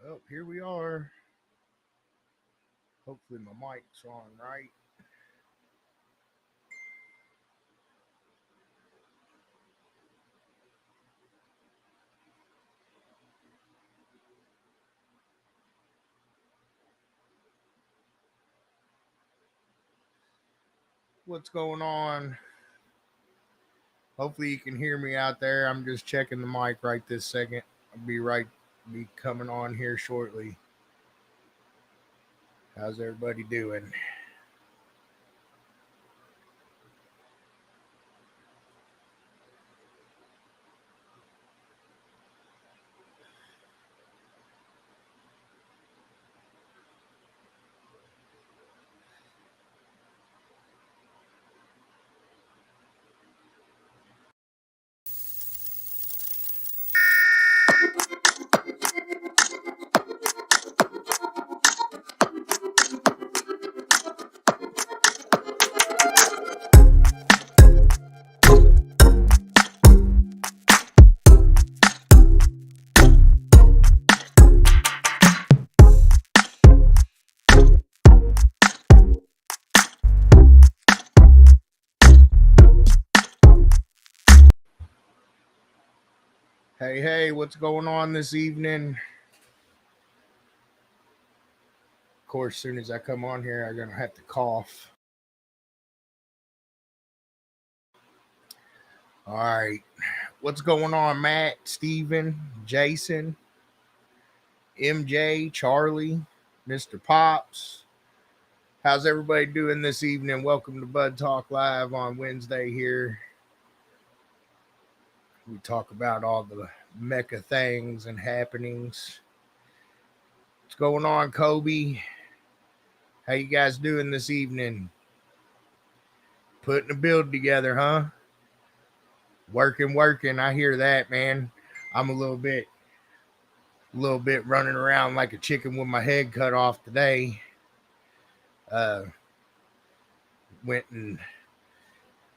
Oh, here we are. Hopefully my mic's on right. What's going on? Hopefully you can hear me out there. I'm just checking the mic right this second. Be coming on here shortly. How's everybody doing? Hey, what's going on this evening? Of course, as soon as I come on here, I'm gonna have to cough. All right. What's going on, Matt, Steven, Jason, MJ, Charlie, Mr. Pops? How's everybody doing this evening? Welcome to Bud Talk Live on Wednesday here. We talk about all the MECA things and happenings. What's going on, Kobe? How you guys doing this evening? Putting a build together, huh? Working. I hear that, man. I'm a little bit running around like a chicken with my head cut off today. Uh, went and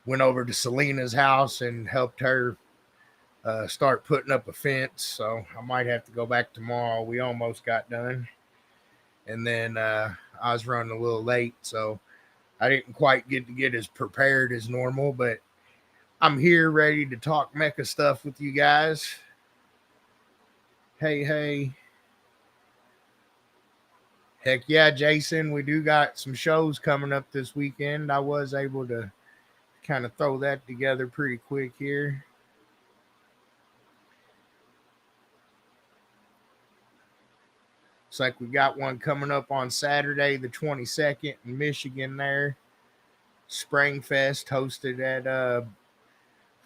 went over to Selena's house and helped her start putting up a fence. So I might have to go back tomorrow. We almost got done. And then I was running a little late, so I didn't quite get as prepared as normal, but I'm here ready to talk mecha stuff with you guys. Hey. Heck yeah, Jason, we do got some shows coming up this weekend. I was able to kind of throw that together pretty quick here. Looks like we got one coming up on Saturday, the 22nd in Michigan there. Springfest hosted at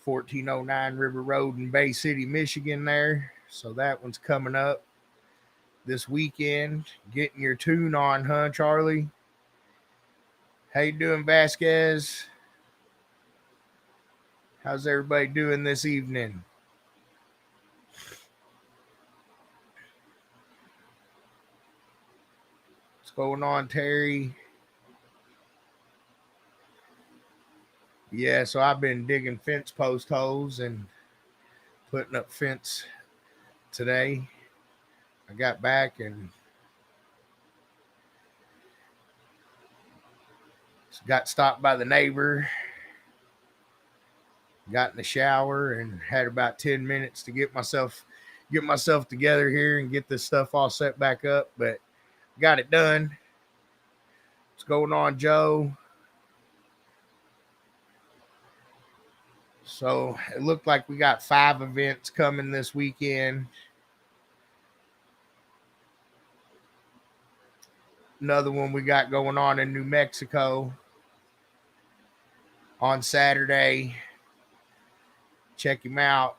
1409 River Road in Bay City, Michigan there. So that one's coming up this weekend. Getting your tune on, huh, Charlie? How you doing, Vasquez? How's everybody doing this evening? What's going on, Terry? Yeah, so I've been digging fence post holes and putting up fence today. I got back and got stopped by the neighbor, got in the shower and had about 10 minutes to get myself together here and get this stuff all set back up, but got it done. What's going on, Joe? So it looked like we got 5 events coming this weekend. Another one we got going on in New Mexico on Saturday. Check him out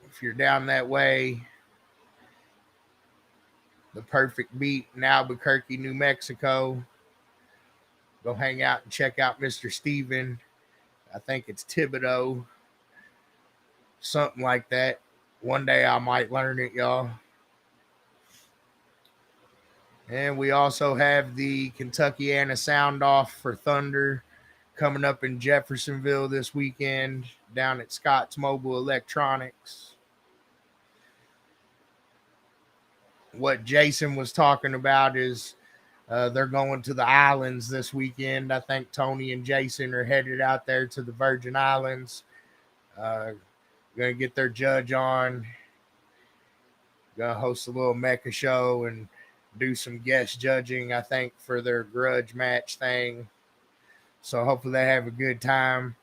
if you're down that way. The Perfect Beat in Albuquerque, New Mexico. Go hang out and check out Mr. Steven. I think it's Thibodeau. Something like that. One day I might learn it, y'all. And we also have the Kentuckiana Sound Off for Thunder coming up in Jeffersonville this weekend down at Scott's Mobile Electronics. what Jason was talking about is they're going to the islands this weekend. I think Tony and Jason are headed out there to the Virgin Islands. Uh, gonna get their judge on. Gonna host a little MECA show and do some guest judging, I think, for their grudge match thing. So hopefully they have a good time.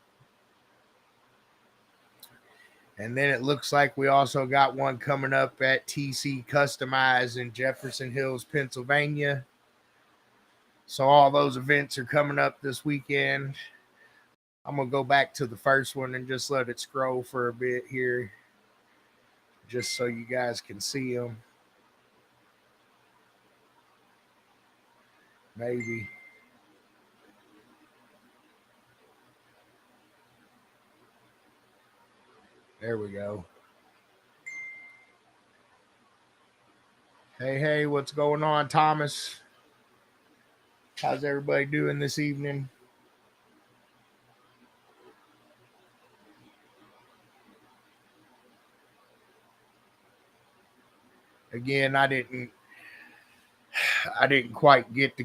And then it looks like we also got one coming up at TC Customize in Jefferson Hills, Pennsylvania. So all those events are coming up this weekend. I'm going to go back to the first one and just let it scroll for a bit here, just so you guys can see them. Maybe. There we go. Hey, what's going on, Thomas? How's everybody doing this evening? Again, I didn't quite get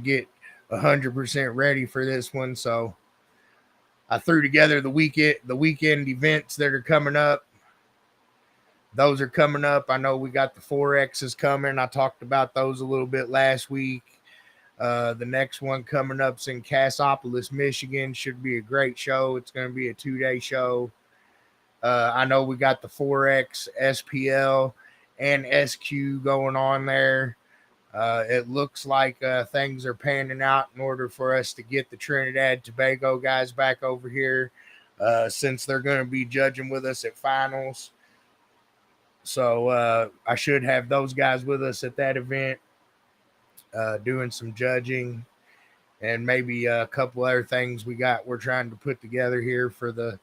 100% ready for this one, so I threw together the weekend events that are coming up. Those are coming up. I know we got the 4X's coming. I talked about those a little bit last week. The next one coming up's in Cassopolis, Michigan. Should be a great show. It's going to be a 2-day show. I know we got the 4X, SPL, and SQ going on there. It looks like things are panning out in order for us to get the Trinidad Tobago guys back over here, since they're going to be judging with us at finals. So I should have those guys with us at that event, doing some judging, and maybe a couple other things we're trying to put together here for the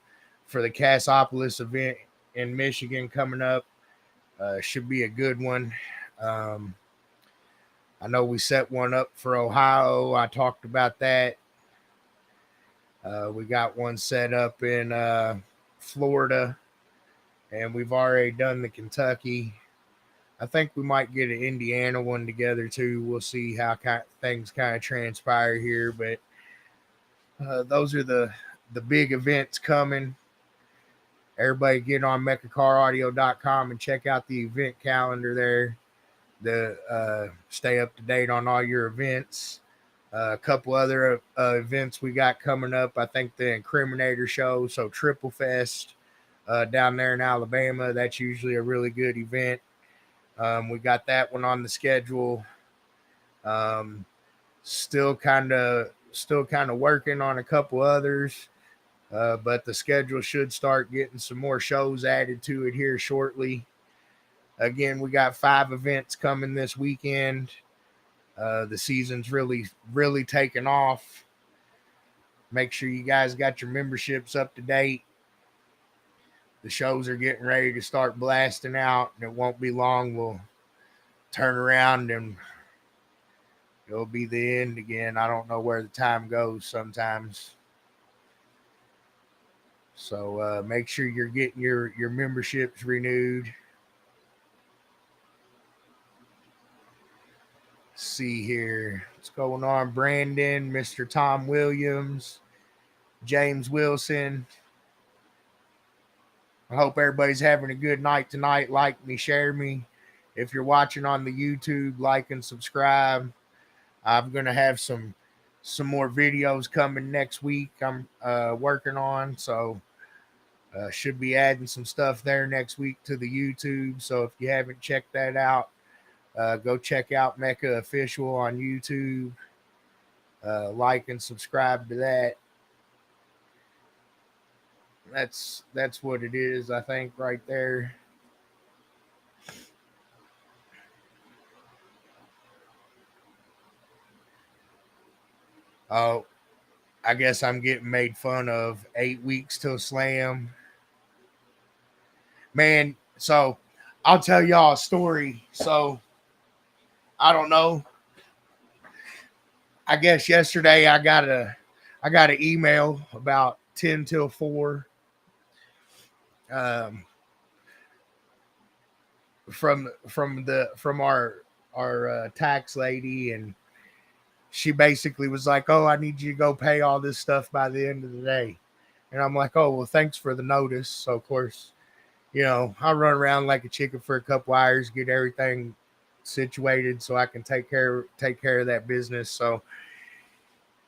Cassopolis event in Michigan coming up. Should be a good one. I know we set one up for Ohio. I talked about that. We got one set up in Florida, and we've already done the Kentucky. I think we might get an Indiana one together too. We'll see how things kind of transpire here, but those are the big events coming. Everybody get on mechacaraudio.com and check out the event calendar there to stay up to date on all your events. A couple other events we got coming up. I think the Incriminator show, so Triple Fest down there in Alabama. That's usually a really good event. We got that one on the schedule. Still kind of working on a couple others, but the schedule should start getting some more shows added to it here shortly. Again, we got 5 events coming this weekend. The season's really taking off. Make sure you guys got your memberships up to date. The shows are getting ready to start blasting out, and it won't be long. We'll turn around and it'll be the end again. I don't know where the time goes sometimes. So make sure you're getting your memberships renewed. Let's see here. What's going on? Brandon, Mr. Tom Williams, James Wilson. I hope everybody's having a good night tonight. Like me, share me. If you're watching on the YouTube, like and subscribe. I'm going to have some more videos coming next week I'm working on. So should be adding some stuff there next week to the YouTube. So if you haven't checked that out, go check out MECA Official on YouTube. Like and subscribe to that. That's what it is, I think, right there. Oh, I guess I'm getting made fun of. 8 weeks till Slam. Man, so I'll tell y'all a story. So I don't know. I guess yesterday I got an email about 10 till 4 from our tax lady, and she basically was like, "Oh, I need you to go pay all this stuff by the end of the day." And I'm like, "Oh, well, thanks for the notice." So of course, I run around like a chicken for a couple hours, get everything situated so I can take care of that business. So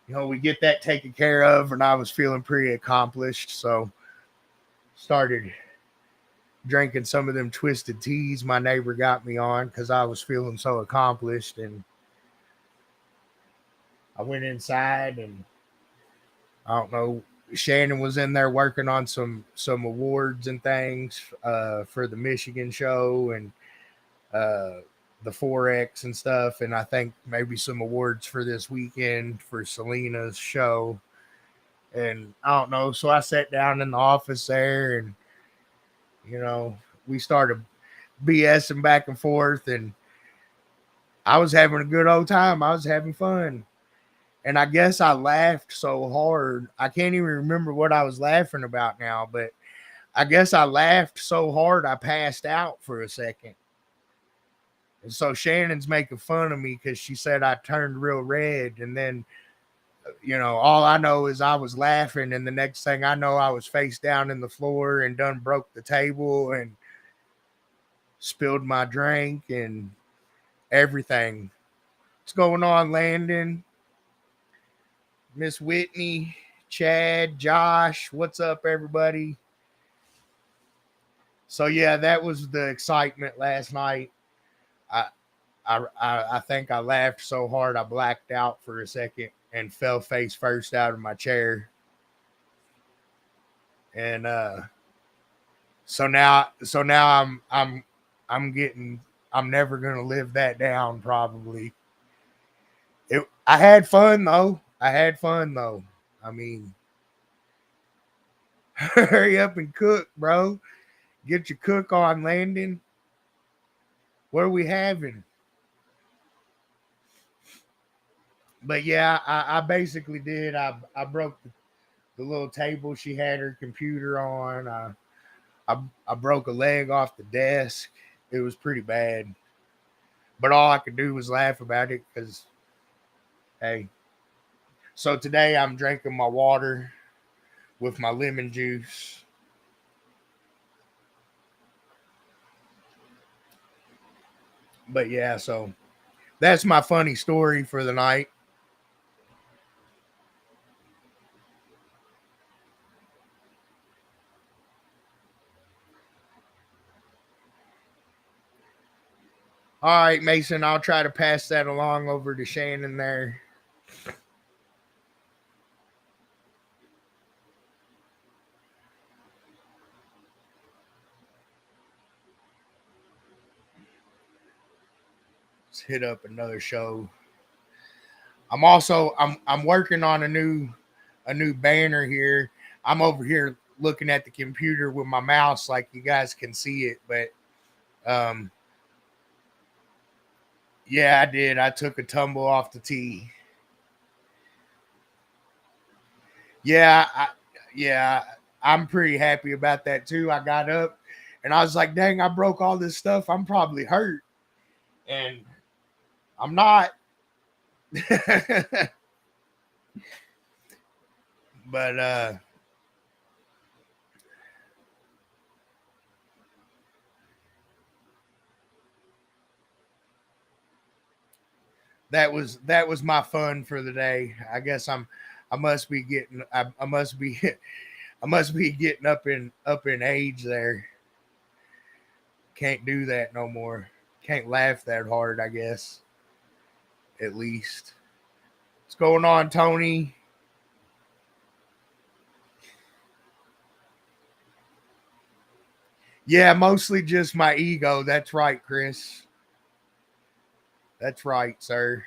we get that taken care of, and I was feeling pretty accomplished. So started drinking some of them twisted teas my neighbor got me on because I was feeling so accomplished. And I went inside, and I don't know. Shannon was in there working on some awards and things for the Michigan show, and uh, the Forex and stuff, and I think maybe some awards for this weekend for Selena's show. And I don't know. So I sat down in the office there, and we started BSing back and forth, and I was having a good old time. I was having fun. And I guess I laughed so hard. I can't even remember what I was laughing about now, but I guess I laughed so hard I passed out for a second. And so Shannon's making fun of me because she said I turned real red. And then, all I know is I was laughing. And the next thing I know, I was face down in the floor and done broke the table and spilled my drink and everything. What's going on, Landon? Miss Whitney, Chad, Josh, what's up, everybody? So yeah, that was the excitement last night. I I think I laughed so hard I blacked out for a second and fell face first out of my chair. And so now I'm never gonna live that down probably. I had fun though. I mean, hurry up and cook, bro. Get your cook on, Landon. What are we having? But yeah, I basically did. I broke the little table she had her computer on. I broke a leg off the desk. It was pretty bad. But all I could do was laugh about it because, hey. So today I'm drinking my water with my lemon juice. But yeah, so that's my funny story for the night. All right, Mason, I'll try to pass that along over to Shannon there. Let's hit up another show. I'm working on a new banner here. I'm over here looking at the computer with my mouse like you guys can see it, but um yeah, I did. I took a tumble off the tee. Yeah, yeah, I'm pretty happy about that too. I got up and I was like, "Dang, I broke all this stuff. I'm probably hurt." And I'm not. But that was my fun for the day. I guess I must be getting I must be I must be getting up in age there. Can't do that no more. Can't laugh that hard, I guess. At least. What's going on, Tony? Yeah, mostly just my ego. That's right, Chris. That's right, sir.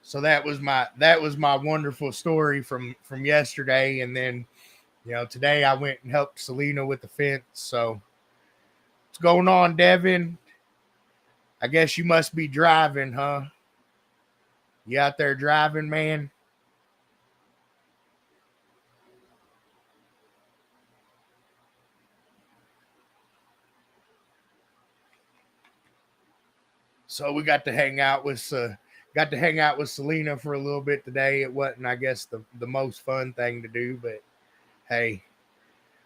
So that was my wonderful story from yesterday, and then today I went and helped Selena with the fence. So what's going on, Devin? I guess you must be driving, huh? You out there driving, man? So we got to hang out with Selena for a little bit today. It wasn't, I guess, the most fun thing to do, but hey,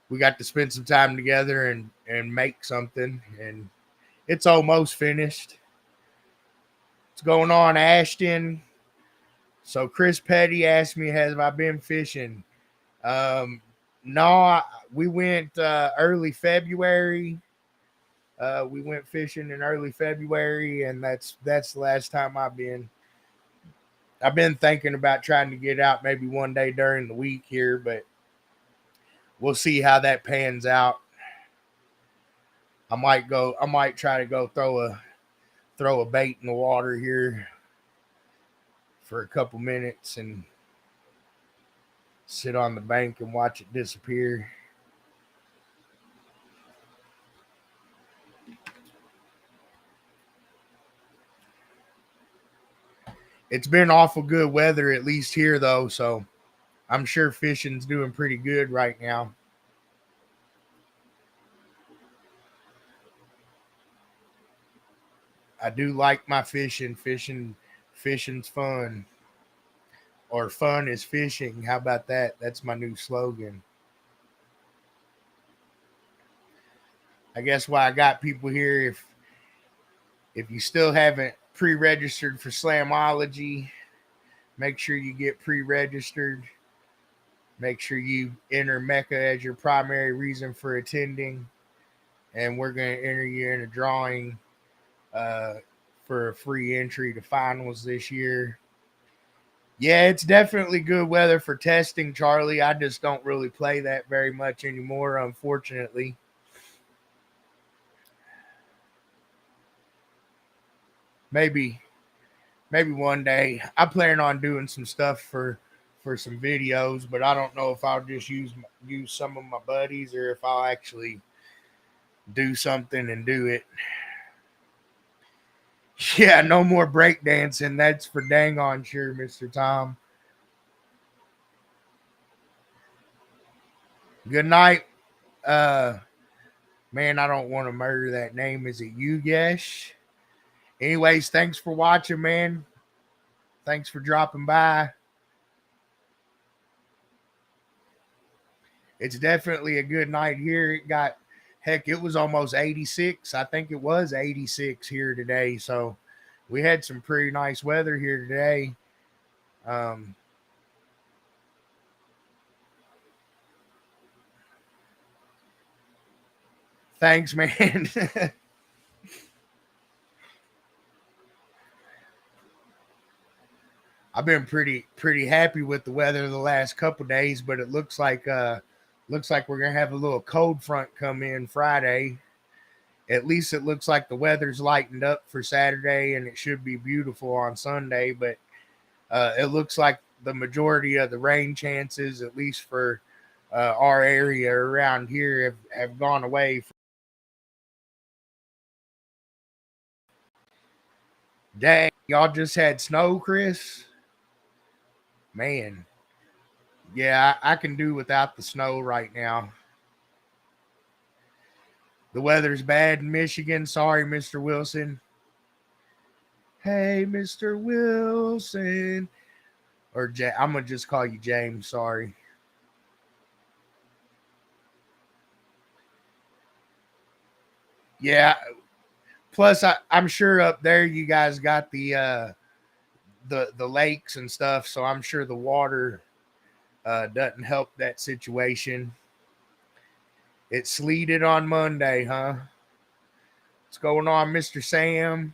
we got to spend some time together and make something, and it's almost finished. What's going on, Ashton? So Chris Petty asked me, "Have I been fishing?" Um, no, we went early February. We went fishing in early February, and that's the last time I've been. I've been thinking about trying to get out maybe one day during the week here, but we'll see how that pans out. I might try to go throw a bait in the water here for a couple minutes and sit on the bank and watch it disappear. It's been awful good weather, at least here though, so I'm sure fishing's doing pretty good right now. I do like my fishing. Fishing's fun. Or fun is fishing. How about that? That's my new slogan. I guess why I got people here, if you still haven't pre-registered for Slamology, make sure you get pre-registered. Make sure you enter MECA as your primary reason for attending, and we're going to enter you in a drawing uh, for a free entry to finals this year. Yeah, it's definitely good weather for testing, Charlie. I just don't really play that very much anymore, unfortunately. Maybe maybe one day. I plan on doing some stuff for some videos, but I don't know if I'll just use some of my buddies or if I'll actually do something and do it. Yeah, no more breakdancing. That's for dang on sure, Mr. Tom. Good night. Uh Man, I don't want to murder that name. Is it Yugesh? Anyways, thanks for watching, man. Thanks for dropping by. It's definitely a good night here. It was almost 86. I think it was 86 here today. So we had some pretty nice weather here today. Um, Thanks, man. I've been pretty happy with the weather the last couple days, but it looks like we're gonna have a little cold front come in Friday. At least it looks like the weather's lightened up for Saturday, and it should be beautiful on Sunday. But it looks like the majority of the rain chances, at least for our area around here, have gone away. Dang, y'all just had snow, Chris? Man, yeah, I can do without the snow right now. The weather's bad in Michigan. Sorry, Mr. Wilson. Hey, Mr. Wilson. I'm going to just call you James. Sorry. Yeah. Plus, I'm sure up there you guys got the lakes and stuff, so I'm sure the water doesn't help that situation. It sleeted on Monday, huh? What's going on, Mr. Sam?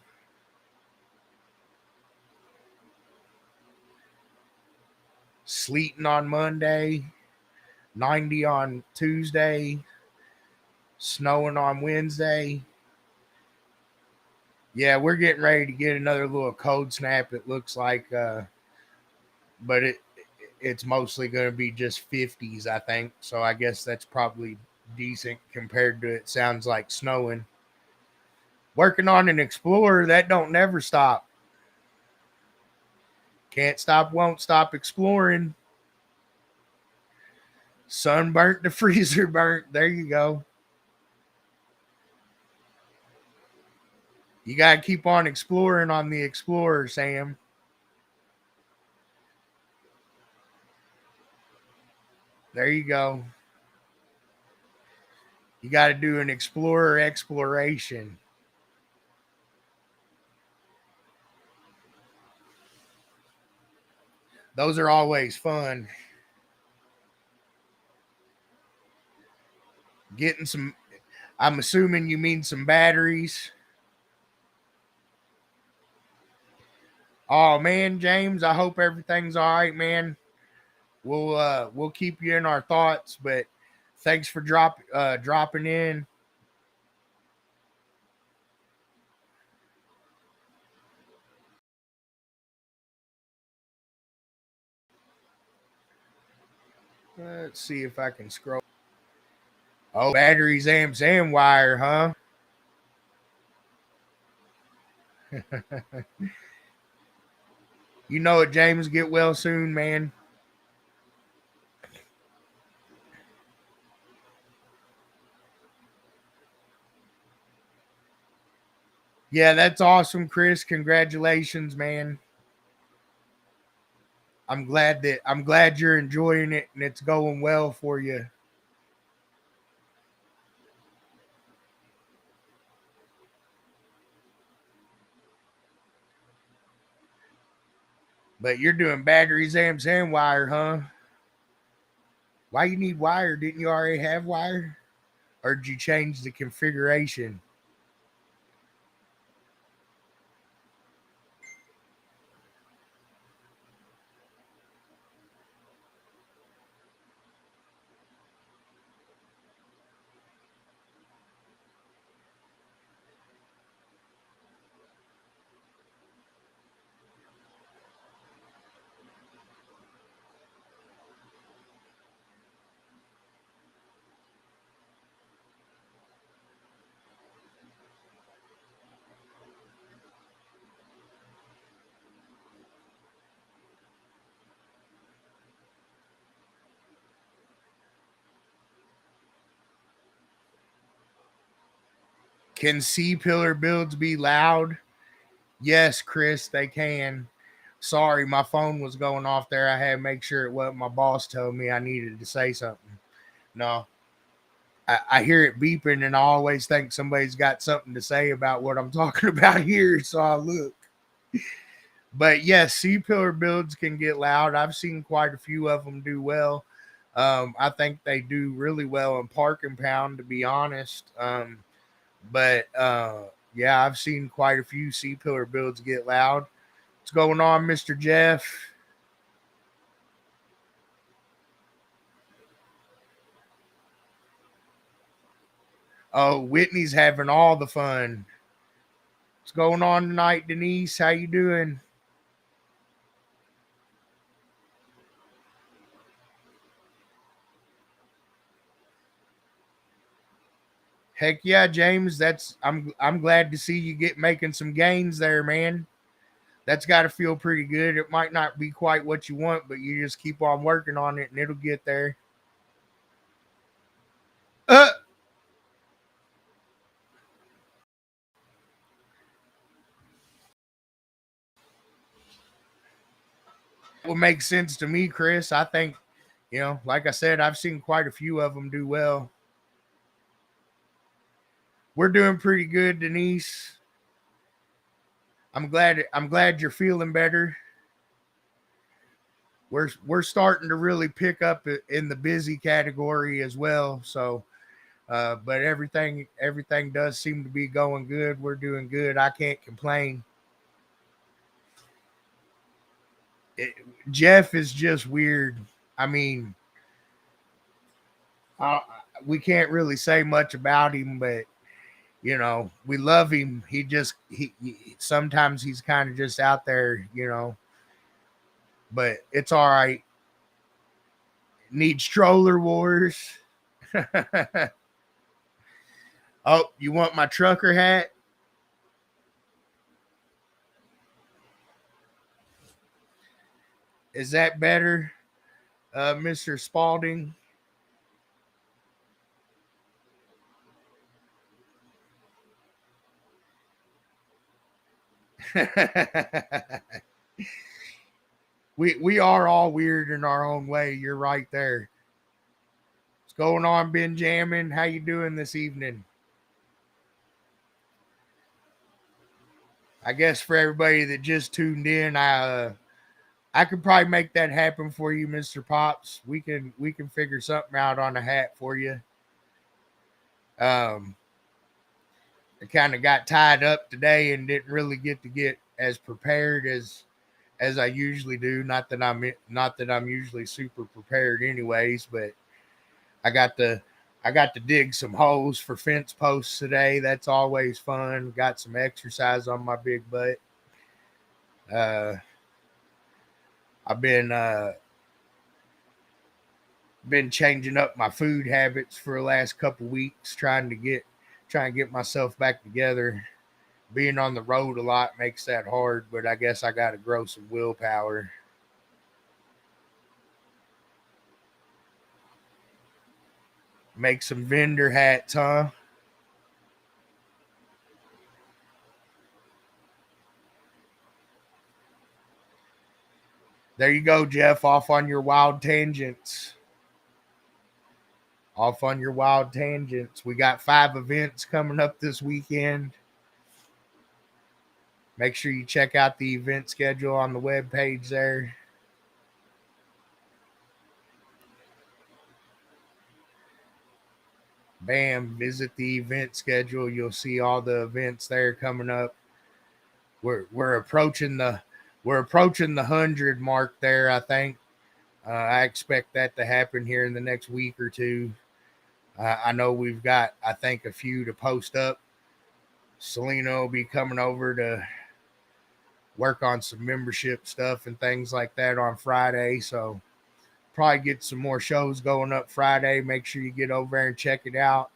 Sleeting on Monday, 90 on Tuesday, snowing on Wednesday. Yeah, we're getting ready to get another little cold snap. It looks like, but it's mostly going to be just 50s, I think. So I guess that's probably decent compared to it sounds like snowing. Working on an Explorer that don't never stop. Can't stop, won't stop exploring. Sunburnt to freezer burnt. There you go. You got to keep on exploring on the Explorer, Sam. There you go. You got to do an Explorer exploration. Those are always fun. Getting some, I'm assuming you mean some batteries. Oh man, James, I hope everything's all right, man. We'll keep you in our thoughts, but thanks for dropping in. Let's see if I can scroll. Oh, batteries, amps, and wire, huh? You know it, James. Get well soon, man. Yeah, that's awesome, Chris. Congratulations, man. I'm glad you're enjoying it and it's going well for you. But you're doing batteries, amps, and wire, huh? Why you need wire? Didn't you already have wire? Or did you change the configuration? Can C-pillar builds be loud? Yes, Chris, they can. Sorry, my phone was going off there. I had to make sure it wasn't my boss told me I needed to say something. No, I hear it beeping and I always think somebody's got something to say about what I'm talking about here. So I look. But yes, C-pillar builds can get loud. I've seen quite a few of them do well. I think they do really well in Park and Pound, to be honest. But yeah, I've seen quite a few C-pillar builds get loud. What's going on, Mr. Jeff? Oh, Whitney's having all the fun. What's going on tonight, Denise? How you doing? Heck yeah, James. I'm glad to see you get making some gains there, man. That's got to feel pretty good. It might not be quite what you want, but you just keep on working on it and it'll get there. Uh, will make sense to me, Chris. I think, like I said, I've seen quite a few of them do well. We're doing pretty good, Denise. I'm glad you're feeling better. We're starting to really pick up in the busy category as well. So, but everything does seem to be going good. We're doing good. I can't complain. It, Jeff is just weird. I mean, I, we can't really say much about him, but we love him. He sometimes he's kind of just out there, but it's all right. Need stroller wars. Oh, you want my trucker hat? Is that better, Mr. Spalding? we are all weird in our own way. You're right there. What's going on, Benjamin? How you doing this evening? I guess for everybody that just tuned in, I could probably make that happen for you, Mr. Pops. We can figure something out on a hat for you. Um, I kind of got tied up today and didn't really get as prepared as I usually do. Not that I'm usually super prepared, anyways. But I got to I got to dig some holes for fence posts today. That's always fun. Got some exercise on my big butt. Uh, I've been changing up my food habits for the last couple weeks, trying to get myself back together. Being on the road a lot makes that hard, but I guess I got to grow some willpower. Make some vendor hats, huh? There you go, Jeff. Off on your wild tangents. Off on your wild tangents. We got 5 events coming up this weekend. Make sure you check out the event schedule on the web page there. Bam, visit the event schedule. You'll see all the events there coming up. We're approaching the 100 mark there, I think. I expect that to happen here in the next week or two. I know we've got, I think, a few to post up. Selena will be coming over to work on some membership stuff and things like that on Friday. So probably get some more shows going up Friday. Make sure you get over there and check it out.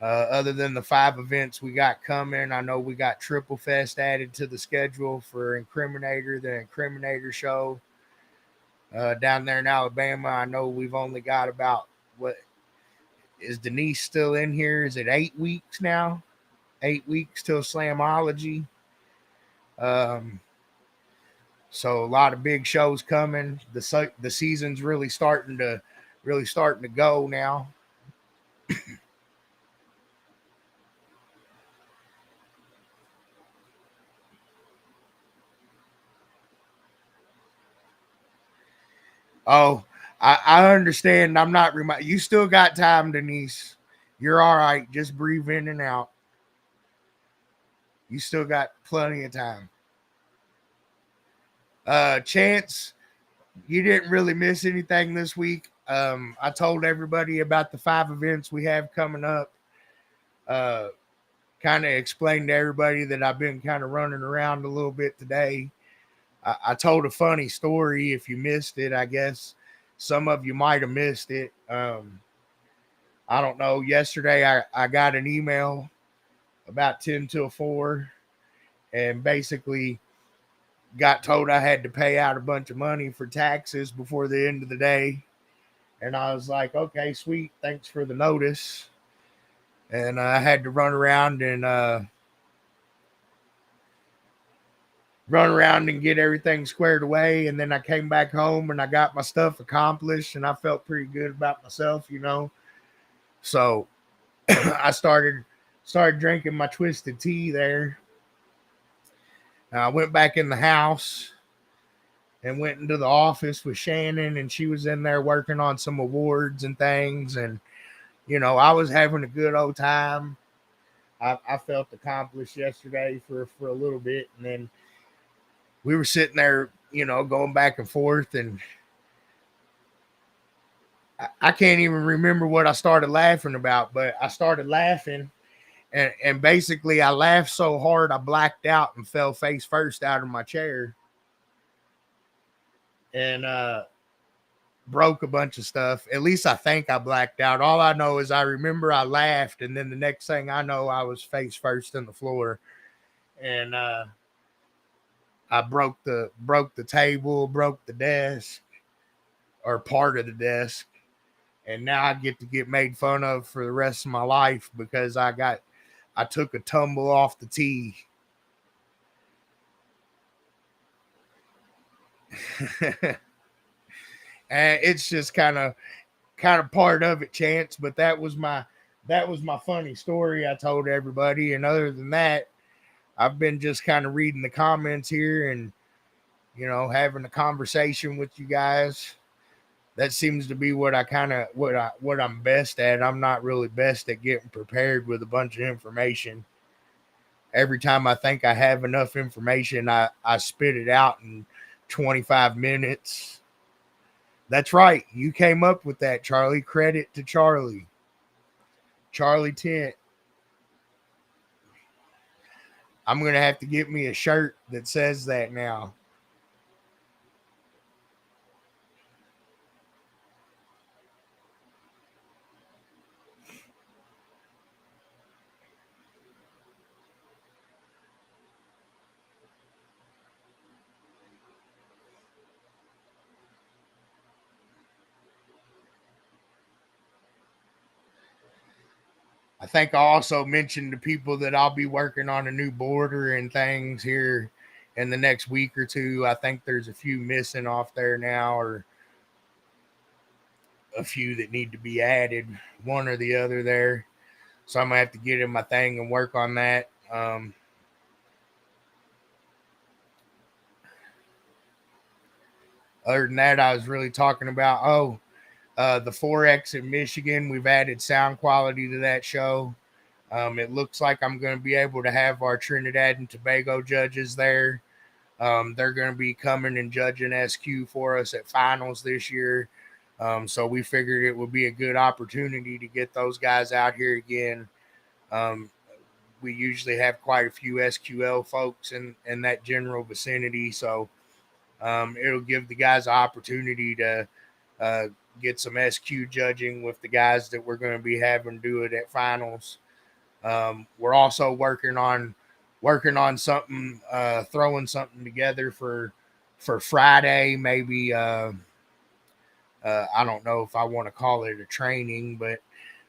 Other than the 5 events we got coming, I know we got Triple Fest added to the schedule for Incriminator, the Incriminator show down there in Alabama. I know we've only got about, what is Denise still in here? Is it 8 weeks now? 8 weeks till Slamology. Um, so a lot of big shows coming. The season's really starting to go now. Oh, I understand. I'm not You still got time, Denise. You're all right. Just breathe in and out. You still got plenty of time. Chance, you didn't really miss anything this week. I told everybody about the 5 events we have coming up. Uh, Kind of explained to everybody that I've been kind of running around a little bit today. I told a funny story. If you missed it, I guess some of you might have missed it. I don't know. Yesterday, I got an email about 10 till 4 and basically got told I had to pay out a bunch of money for taxes before the end of the day. And I was like, okay, sweet. Thanks for the notice. And I had to run around and get everything squared away. And then I came back home and I got my stuff accomplished and I felt pretty good about myself. So I started drinking my twisted tea there. I went back in the house and went into the office with Shannon, and she was in there working on some awards and things. And I was having a good old time. I felt accomplished yesterday for a little bit, and then we were sitting there, going back and forth, and I can't even remember what I started laughing about, but I started laughing, and basically I laughed so hard I blacked out and fell face first out of my chair, and broke a bunch of stuff. At least I think I blacked out. All I know is I remember I laughed, and then the next thing I know, I was face first in the floor, and I broke the table, broke the desk, or part of the desk, and now I get made fun of for the rest of my life because I took a tumble off the tee. And it's just kind of part of it, Chance. But that was my funny story I told everybody. And other than that, I've been just kind of reading the comments here and having a conversation with you guys. That seems to be what I kind of what I'm best at. I'm not really best at getting prepared with a bunch of information. Every time I think I have enough information, I spit it out in 25 minutes. That's right. You came up with that, Charlie. Credit to Charlie. Charlie Tent. I'm going to have to get me a shirt that says that now. I think I also mentioned to people that I'll be working on a new border and things here in the next week or two. I think there's a few missing off there now, or a few that need to be added, one or the other there. So I'm gonna have to get in my thing and work on that. Other than that, I was really talking about the Forex in Michigan. We've added sound quality to that show. It looks like I'm going to be able to have our Trinidad and Tobago judges there. They're going to be coming and judging SQ for us at finals this year. So we figured it would be a good opportunity to get those guys out here again. Um, we usually have quite a few SQL folks in that general vicinity. So it'll give the guys an opportunity to uh, get some SQ judging with the guys that we're going to be having do it at finals. We're also working on something, throwing something together for Friday. Maybe I don't know if I want to call it a training, but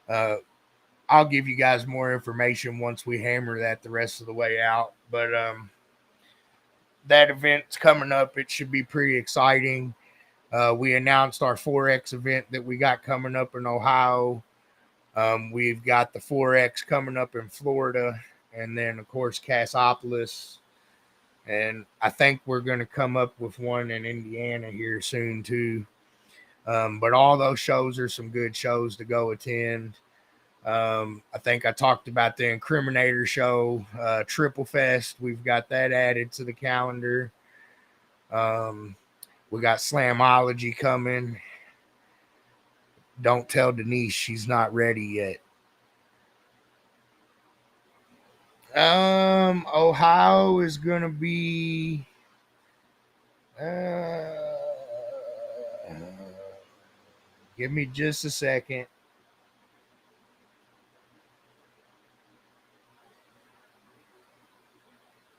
uh, I'll give you guys more information once we hammer that the rest of the way out. But that event's coming up. It should be pretty exciting. We announced our Forex event that we got coming up in Ohio. We've got the Forex coming up in Florida, and then of course Cassopolis, and I think we're going to come up with one in Indiana here soon too. But all those shows are some good shows to go attend. I think I talked about the Incriminator show, Triple Fest. We've got that added to the calendar. We got Slamology coming. Don't tell Denise she's not ready yet. Ohio is gonna be. Uh, Give me just a second.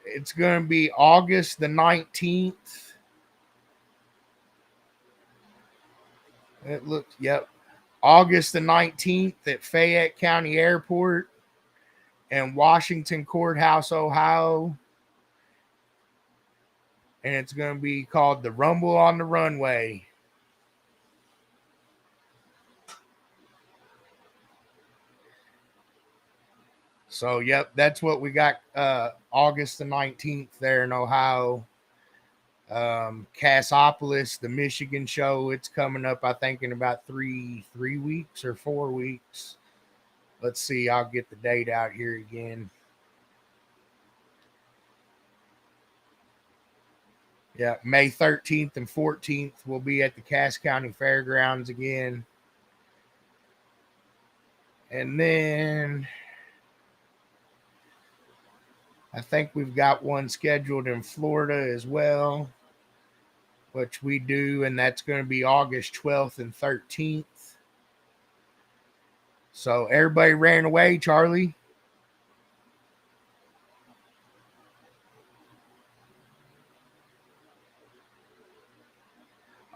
It's gonna be August the 19th. It looks. Yep, August the 19th at Fayette County Airport and Washington Courthouse, Ohio. And it's going to be called the Rumble on the Runway. So, yep, that's what we got August the 19th there in Ohio. Cassopolis, the Michigan show, it's coming up, I think, in about three weeks or 4 weeks. Let's see, I'll get the date out here again. Yeah, May 13th and 14th will be at the Cass County Fairgrounds again. And then I think we've got one scheduled in Florida as well, which we do, and that's going to be August 12th and 13th. So everybody ran away, Charlie.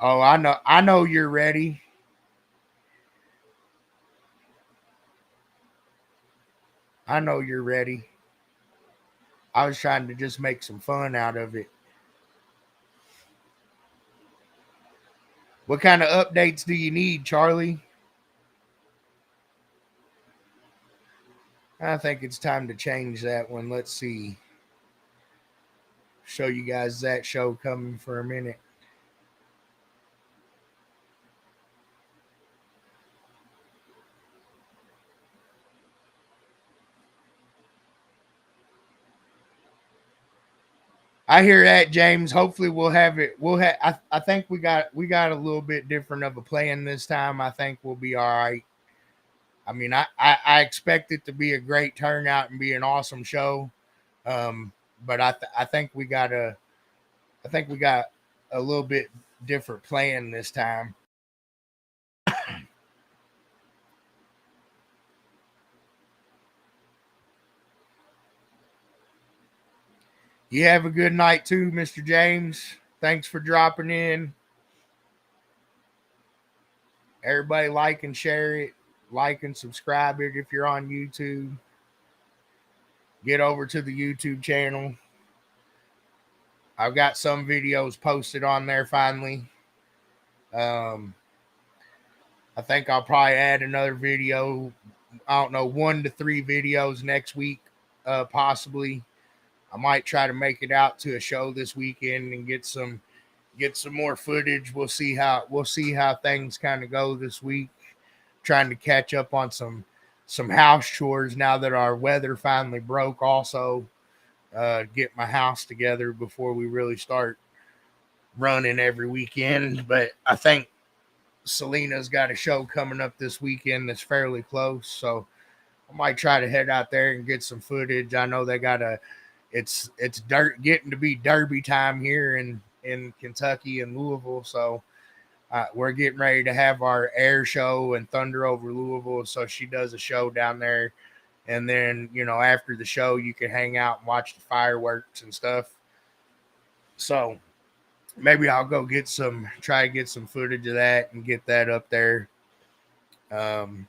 Oh, I know you're ready. I know you're ready. I was trying to just make some fun out of it. What kind of updates do you need, Charlie? I think it's time to change that one. Let's see. Show you guys that show coming for a minute. I hear that, James. Hopefully we'll have it. We'll have I think we got a little bit different of a plan this time. I think we'll be all right. I mean, I expect it to be a great turnout and be an awesome show. But I think we got a little bit different plan this time. You have a good night too, Mr. James. Thanks for dropping in. Everybody like and share it. Like and subscribe it if you're on YouTube. Get over to the YouTube channel. I've got some videos posted on there finally. I think I'll probably add another video. I don't know, 1 to 3 videos next week, possibly. I might try to make it out to a show this weekend and get some more footage. We'll see how things kind of go this week. Trying to catch up on some house chores now that our weather finally broke. Also, get my house together before we really start running every weekend. But I think Selena's got a show coming up this weekend that's fairly close, so I might try to head out there and get some footage. I know they got it's getting to be derby time here in Kentucky and Louisville, so we're getting ready to have our air show and Thunder over Louisville. So she does a show down there, and then after the show you can hang out and watch the fireworks and stuff. So maybe I'll go try to get some footage of that and get that up there. Um,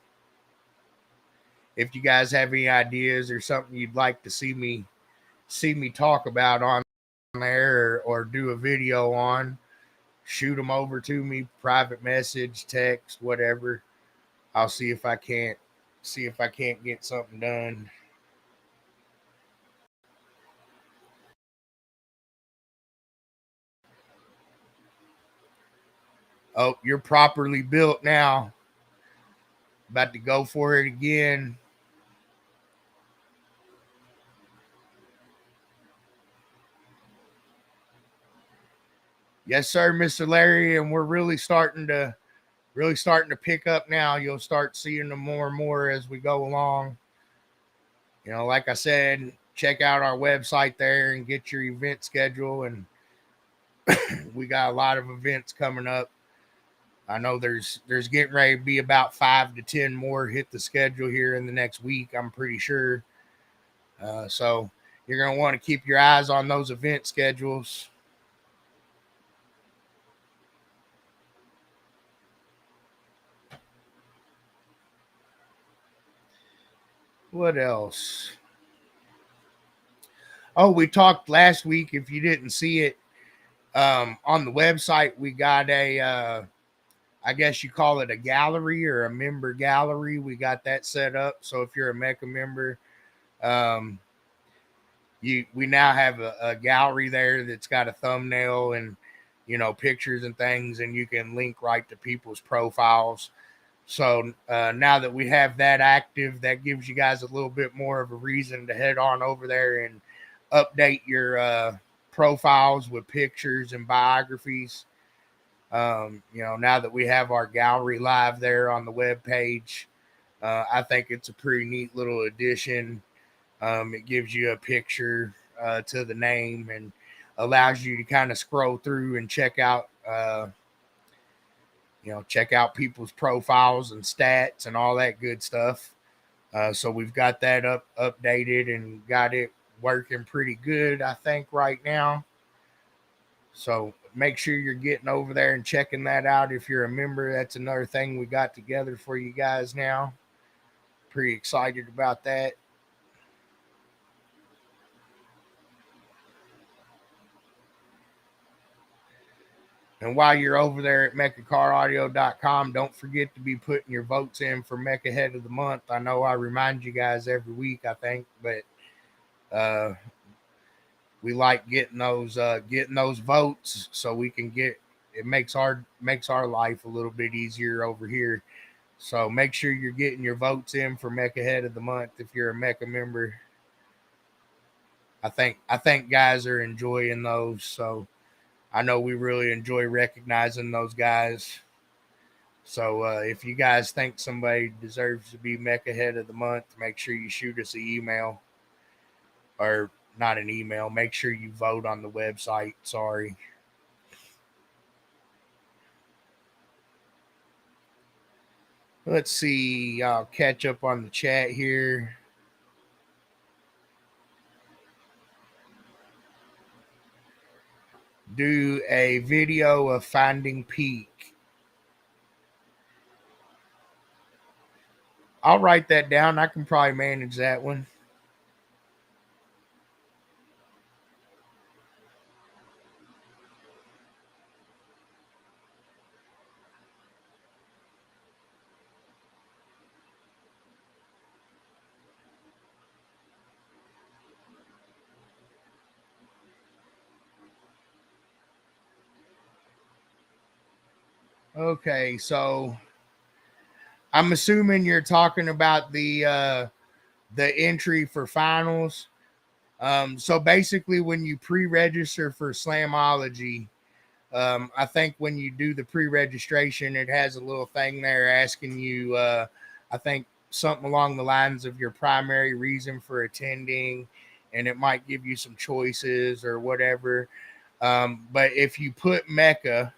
if you guys have any ideas or something you'd like to see me talk about on there or do a video on, shoot them over to me, private message, text, whatever. I'll see if I can't get something done. Oh, you're properly built now. About to go for it again. Yes, sir, Mr. Larry, and we're really starting to pick up now. You'll start seeing them more and more as we go along. Like I said, check out our website there and get your event schedule. And we got a lot of events coming up. I know there's getting ready to be about 5 to 10 more hit the schedule here in the next week, I'm pretty sure. So you're going to want to keep your eyes on those event schedules. What else? Oh, we talked last week. If you didn't see it, on the website, we got I guess you call it a gallery or a member gallery. We got that set up. So if you're a MECA member, um, we now have a gallery there that's got a thumbnail and pictures and things, and you can link right to people's profiles. So now that we have that active, that gives you guys a little bit more of a reason to head on over there and update your profiles with pictures and biographies. Now that we have our gallery live there on the web page, I think it's a pretty neat little addition. It gives you a picture to the name and allows you to kind of scroll through and check out people's profiles and stats and all that good stuff. So we've got that updated and got it working pretty good, I think, right now. So make sure you're getting over there and checking that out if you're a member. That's another thing we got together for you guys now. Pretty excited about that. And while you're over there at mechacaraudio.com, don't forget to be putting your votes in for Mecha Head of the Month. I know I remind you guys every week, I think, but uh, we like getting those votes so we can get it makes our life a little bit easier over here. So make sure you're getting your votes in for Mecha Head of the Month if you're a Mecha member. I think guys are enjoying those, so I know we really enjoy recognizing those guys. So if you guys think somebody deserves to be Mecha Head of the Month, make sure you shoot us an email, or not an email. Make sure you vote on the website. Sorry. Let's see. I'll catch up on the chat here. Do a video of finding Peak. I'll write that down. I can probably manage that one. Okay, so I'm assuming you're talking about the entry for finals. So basically, when you pre-register for Slamology, I think when you do the pre-registration, it has a little thing there asking you, I think something along the lines of your primary reason for attending, and it might give you some choices or whatever. But if you put MECA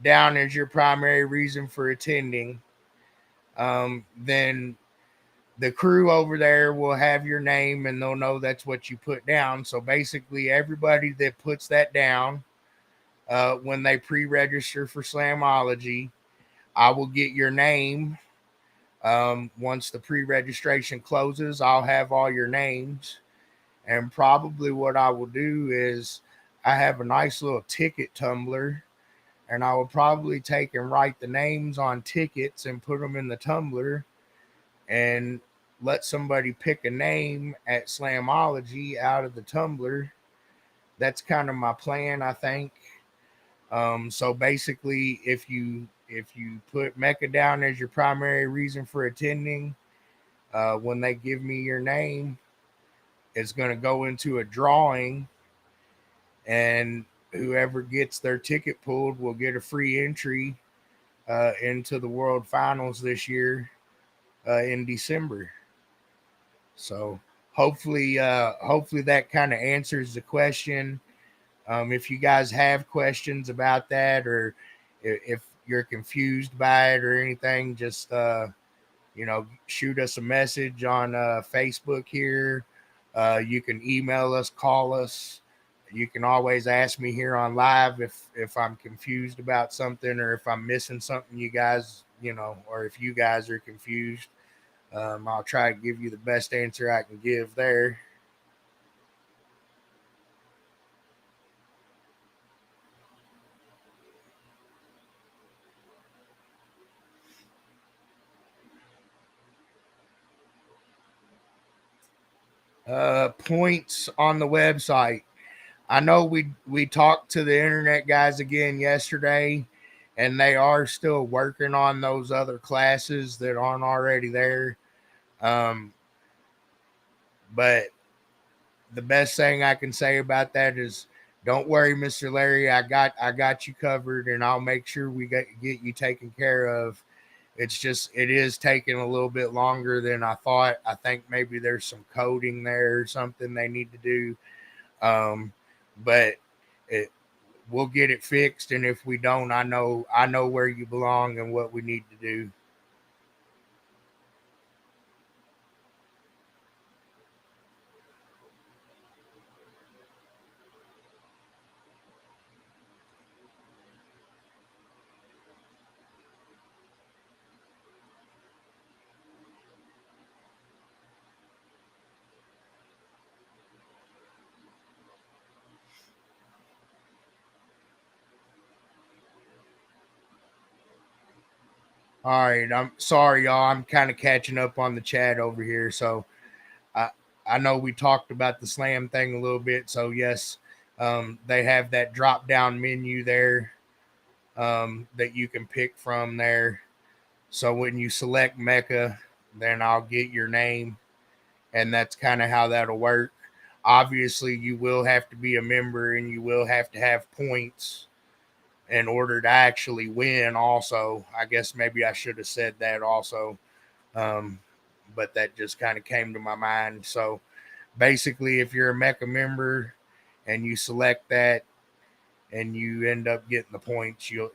down as your primary reason for attending, then the crew over there will have your name and they'll know that's what you put down. So basically, everybody that puts that down when they pre-register for Slamology, I will get your name. Once the pre-registration closes, I'll have all your names. And probably what I will do is I have a nice little ticket tumbler, and I will probably take and write the names on tickets and put them in the tumbler and let somebody pick a name at Slamology out of the tumbler. That's kind of my plan, I think. So basically, if you put MECA down as your primary reason for attending, when they give me your name, it's going to go into a drawing, and whoever gets their ticket pulled will get a free entry into the World Finals this year in December. So hopefully that kind of answers the question. If you guys have questions about that, or if you're confused by it or anything, just shoot us a message on Facebook here. You can email us, call us. You can always ask me here on live if I'm confused about something, or if I'm missing something, you guys, or if you guys are confused. I'll try to give you the best answer I can give there. Points on the website. I know we talked to the internet guys again yesterday, and they are still working on those other classes that aren't already there. Um, but the best thing I can say about that is, don't worry, Mr. Larry. I got you covered, and I'll make sure we get you taken care of. It's just it is taking a little bit longer than I thought. I think maybe there's some coding there or something they need to do. But it, we'll get it fixed, and if we don't, I know where you belong and what we need to do. All right, I'm sorry, y'all. I'm kind of catching up on the chat over here. So I I know we talked about the slam thing a little bit. So yes, they have that drop down menu there that you can pick from there. So when you select MECA, then I'll get your name, and that's kind of how that'll work. Obviously, you will have to be a member, and you will have to have points in order to actually win. Also, I guess maybe I should have said that also, um, but that just kind of came to my mind. So basically, if you're a MECA member and you select that and you end up getting the points, you'll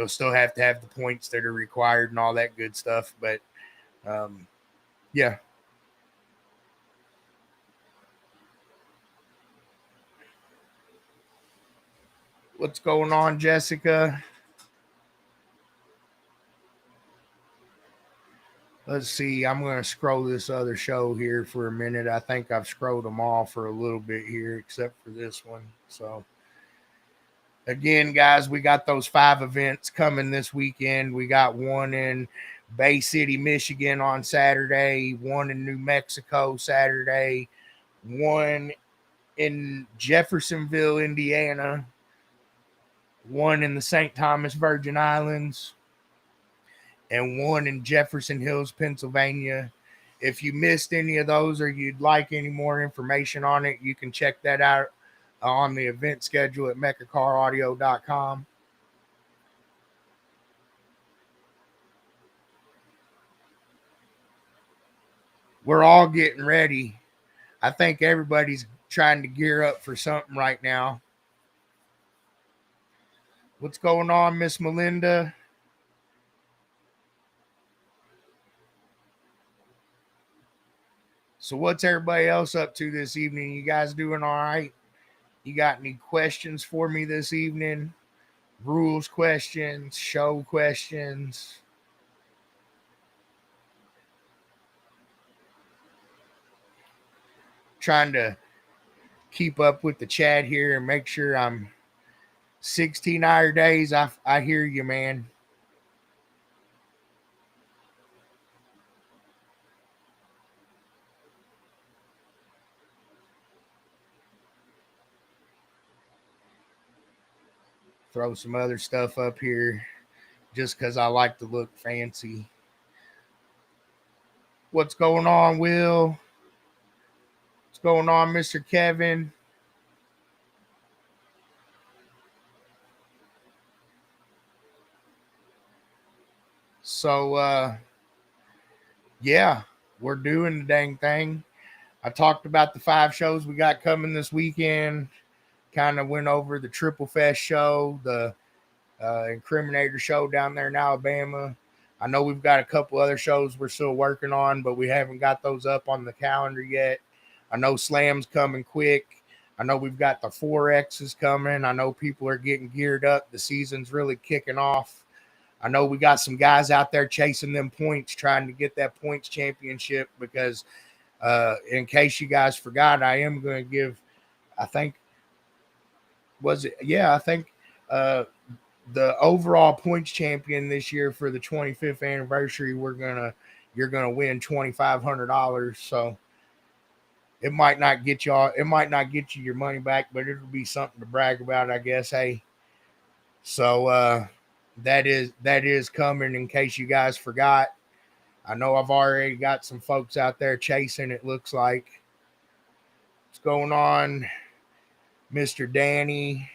still have to have the points that are required and all that good stuff. But um, yeah, what's going on, Jessica? Let's see. I'm going to scroll this other show here for a minute. I think I've scrolled them all for a little bit here, except for this one. So, again, guys, we got those 5 events coming this weekend. We got one in Bay City, Michigan on Saturday, one in New Mexico Saturday, one in Jeffersonville, Indiana, one in the St. Thomas Virgin Islands, and one in Jefferson Hills, Pennsylvania. If you missed any of those or you'd like any more information on it, you can check that out on the event schedule at mechacaraudio.com. We're all getting ready. I think everybody's trying to gear up for something right now. What's going on, Miss Melinda? So, what's everybody else up to this evening? You guys doing all right? You got any questions for me this evening? Rules questions, show questions? Trying to keep up with the chat here and make sure I'm 16-hour days. I hear you, man. Throw some other stuff up here just because I like to look fancy. What's going on, Will? What's going on, Mr. Kevin? So, yeah, we're doing the dang thing. I talked about the 5 shows we got coming this weekend. Kind of went over the Triple Fest show, the Incriminator show down there in Alabama. I know we've got a couple other shows we're still working on, but we haven't got those up on the calendar yet. I know Slam's coming quick. I know we've got the 4X's coming. I know people are getting geared up. The season's really kicking off. I know we got some guys out there chasing them points, trying to get that points championship because in case you guys forgot, I am going to give, I think, was it? Yeah, I think the overall points champion this year for the 25th anniversary, you're gonna win $2,500. So it might not get you your money back, but it'll be something to brag about, I guess. Hey, so that is coming in case you guys forgot. I know I've already got some folks out there chasing. It looks like. What's going on, Mr. Danny?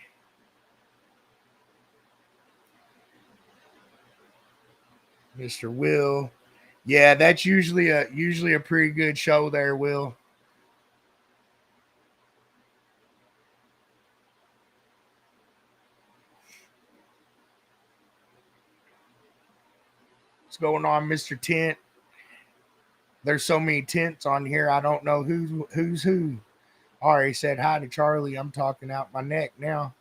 Mr. Will. Yeah, that's usually a pretty good show there, Will. What's going on, Mr. Tent? There's so many tents on here. I don't know who's who. Already said hi to Charlie. I'm talking out my neck now.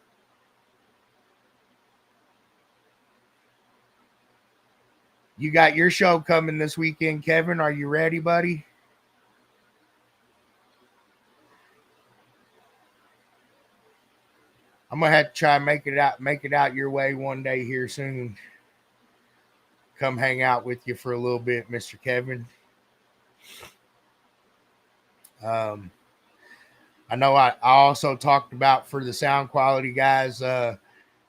You got your show coming this weekend, Kevin. Are you ready, buddy? I'm gonna have to try and make it out your way one day here soon. come hang out with you for a little bit, Mr. Kevin. I know I also talked about for the sound quality guys.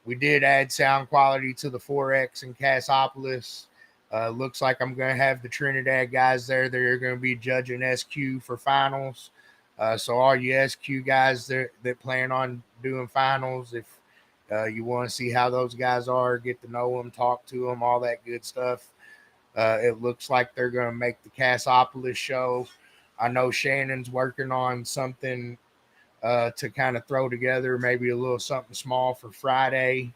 We did add sound quality to the 4X in Cassopolis. Looks like I'm going to have the Trinidad guys there. They're going to be judging SQ for finals. So all you SQ guys that plan on doing finals, if you want to see how those guys are, get to know them, talk to them, all that good stuff. It looks like they're going to make the Cassopolis show. I know Shannon's working on something to kind of throw together, maybe a little something small for Friday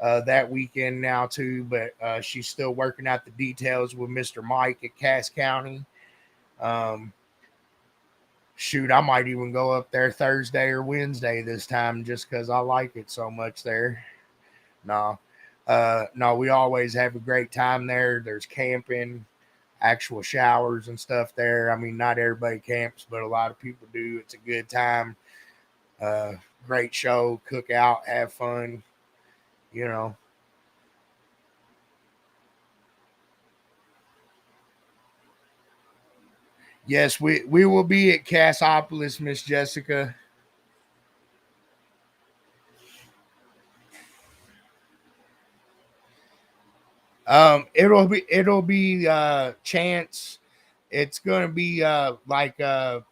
that weekend now too, but she's still working out the details with Mr. Mike at Cass County. Shoot, I might even go up there Thursday or Wednesday this time just because I like it so much there. No, we always have a great time there. There's camping, actual showers and stuff there. I mean, not everybody camps, but a lot of people do. It's a good time. Great show, cook out, have fun, you know. Yes, we will be at Cassopolis, Miss Jessica. It'll be Chance. It's gonna be like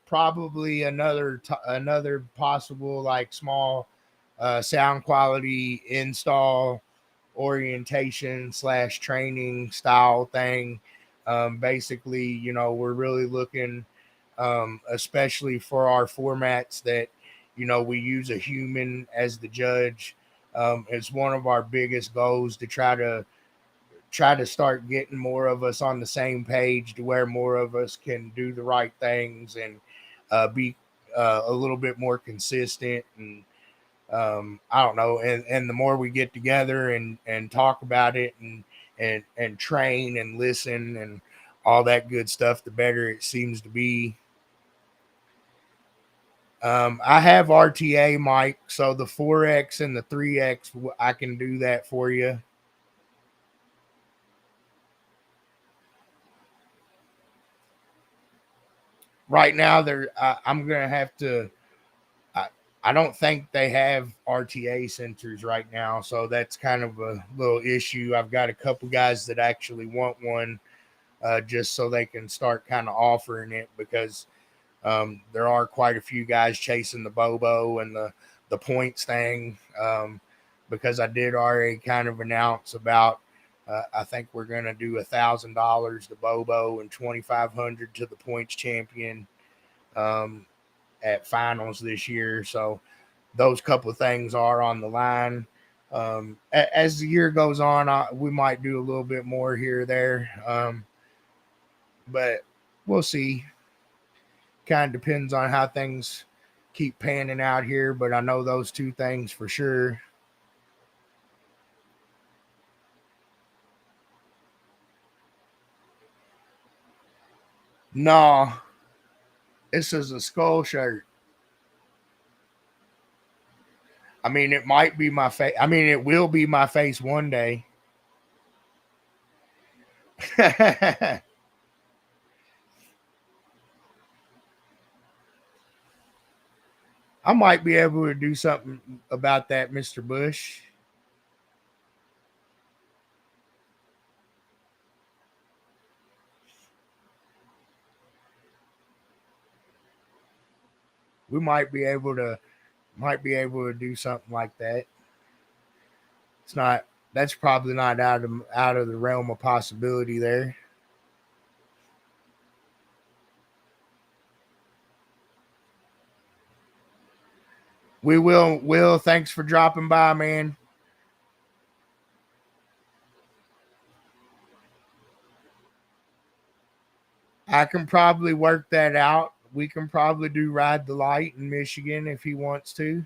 probably another possible like small sound quality install orientation / training style thing. Basically, we're really looking, especially for our formats that we use a human as the judge. It's one of our biggest goals to try to start getting more of us on the same page to where more of us can do the right things and be a little bit more consistent. And I don't know, and the more we get together and talk about it and train and listen and all that good stuff, the better it seems to be. I have RTA, Mike, so the 4X and the 3X, I can do that for you. Right now, I'm gonna have to. I, I don't think they have RTA sensors right now, so that's kind of a little issue. I've got a couple guys that actually want one, just so they can start kind of offering it because there are quite a few guys chasing the Bobo and the points thing. Because I did already kind of announce about. I think we're going to do $1,000 to Bobo and 2,500 to the points champion um, at finals this year. So those couple of things are on the line. As the year goes on, we might do a little bit more here or there, but we'll see. Kind of depends on how things keep panning out here, but I know those two things for sure. No, this is a skull shirt. I mean, it might be my face. I mean, it will be my face one day. I might be able to do something about that, Mr. Bush. We might be able to do something like that. It's not That's probably not out of the realm of possibility there. We will thanks for dropping by, man. I can probably work that out. We can probably do Ride the Light in Michigan if he wants to.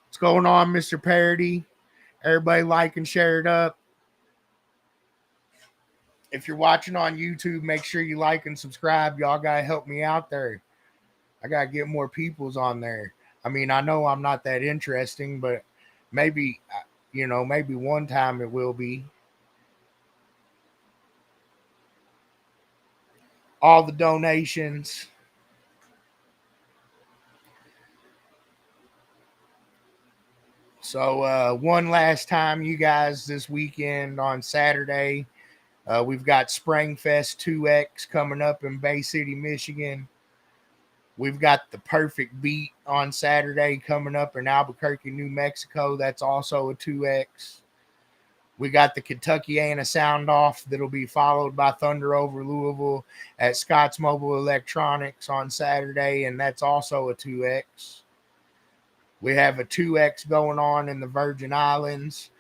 What's going on, Mr. Parody? Everybody like and share it up. If you're watching on YouTube, make sure you like and subscribe. Y'all gotta help me out there. I gotta get more peoples on there. I mean, I know I'm not that interesting, but maybe maybe one time it will be. All the donations. So one last time, you guys, this weekend on Saturday, we've got Springfest 2X coming up in Bay City, Michigan. We've got the Perfect Beat on Saturday coming up in Albuquerque, New Mexico. That's also a 2X. We got the Kentuckiana Sound Off that'll be followed by Thunder Over Louisville at Scott's Mobile Electronics on Saturday, and that's also a 2X. We have a 2X going on in the Virgin Islands,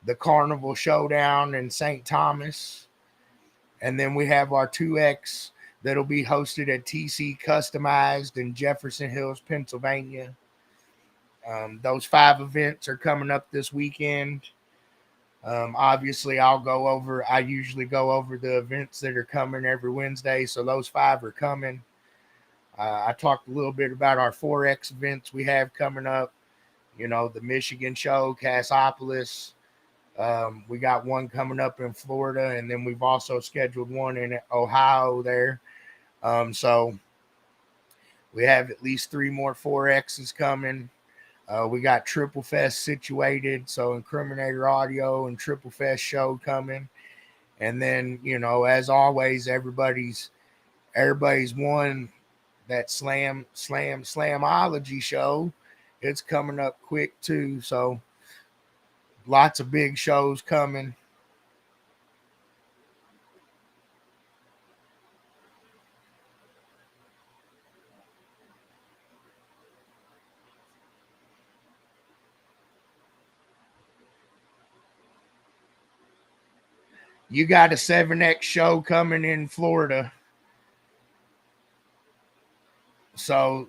the Carnival Showdown in St. Thomas. And then we have our 2X that'll be hosted at TC Customized in Jefferson Hills, Pennsylvania. Those 5 events are coming up this weekend. Obviously, I usually go over the events that are coming every Wednesday. So those 5 are coming. I talked a little bit about our 4X events we have coming up. The Michigan show, Cassopolis. We got one coming up in Florida, and then we've also scheduled one in Ohio there. So we have at least 3 more 4Xs coming. We got Triple Fest situated, so Incriminator Audio and Triple Fest show coming. And then, as always, everybody's won that Slamology show. It's coming up quick too, so lots of big shows coming. You got a 7X show coming in Florida. So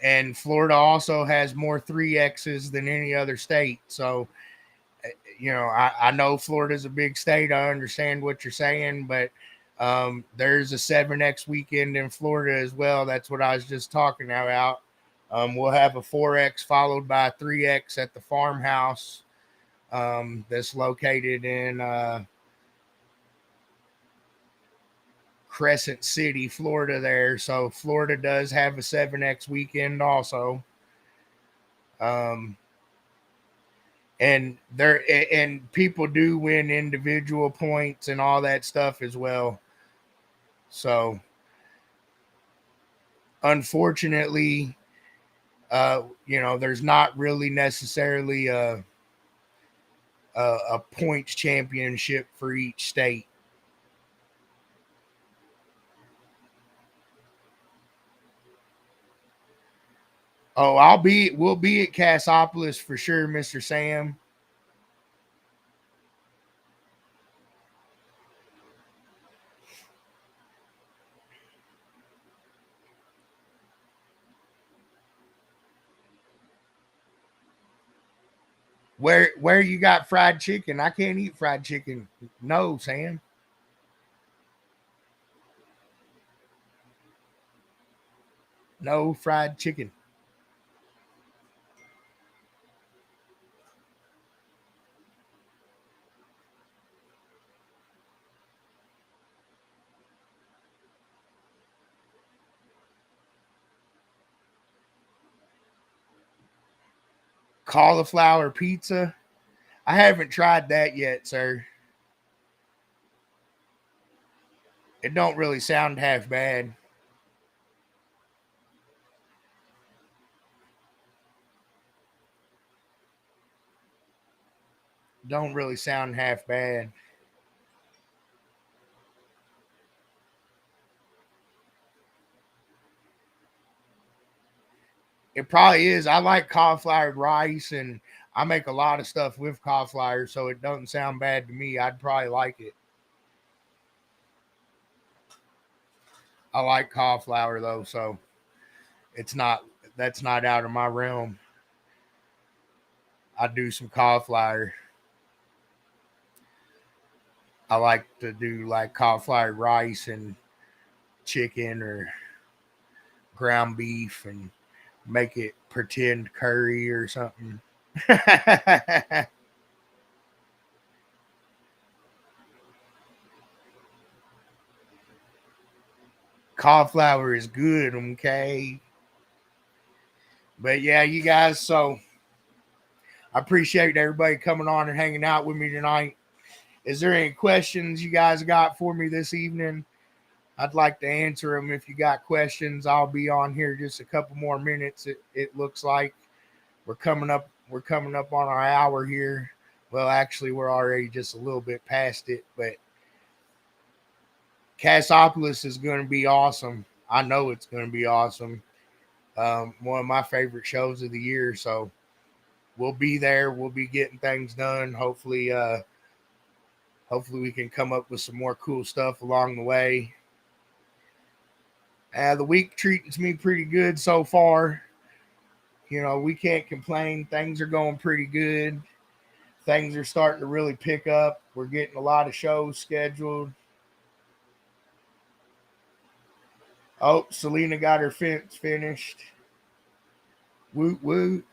and Florida also has more 3Xs than any other state. So, I know Florida's a big state. I understand what you're saying, but there's a 7X weekend in Florida as well. That's what I was just talking about. We'll have a 4X followed by a 3X at the farmhouse that's located in Crescent City, Florida there. So Florida does have a 7X weekend also. And people do win individual points and all that stuff as well. So unfortunately, there's not really necessarily a points championship for each state. Oh, we'll be at Cassopolis for sure, Mr. Sam. Where you got fried chicken? I can't eat fried chicken. No, Sam. No fried chicken. Cauliflower pizza. I haven't tried that yet, sir. It don't really sound half bad. Don't really sound half bad. It probably is. I like cauliflower rice, and I make a lot of stuff with cauliflower, so it doesn't sound bad to me. I'd probably like it. I like cauliflower though, so it's not that's not out of my realm. I do some cauliflower. I like to do like cauliflower rice and chicken or ground beef and make it pretend curry or something. cauliflower is good, okay? But yeah, you guys, so I appreciate everybody coming on and hanging out with me tonight. Is there any questions you guys got for me this evening? I'd like to answer them. If you got questions, I'll be on here just a couple more minutes. It looks like we're coming up on our hour here. Well, actually, we're already just a little bit past it, but Cassopolis is going to be awesome. I know it's going to be awesome. One of my favorite shows of the year. So we'll be there. We'll be getting things done. Hopefully we can come up with some more cool stuff along the way. The week treats me pretty good so far. You know, we can't complain. Things are going pretty good. Things are starting to really pick up. We're getting a lot of shows scheduled. Oh, Selena got her fence finished. Woot woot.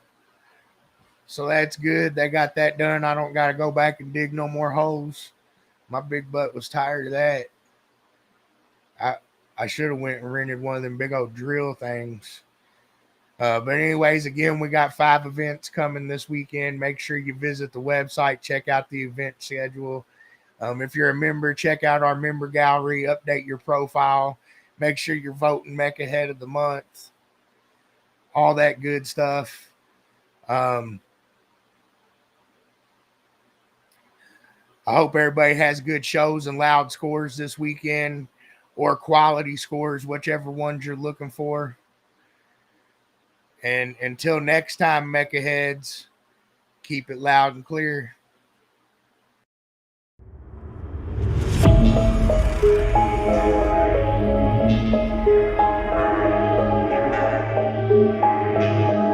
So that's good. They got that done. I don't got to go back and dig no more holes. My big butt was tired of that. I should have went and rented one of them big old drill things. But anyways, again, we got 5 events coming this weekend. Make sure you visit the website, check out the event schedule. If you're a member, check out our member gallery, update your profile. Make sure you're voting MECA Head of the Month. All that good stuff. I hope everybody has good shows and loud scores this weekend, or quality scores, whichever ones you're looking for. And until next time, MECA Heads, keep it loud and clear.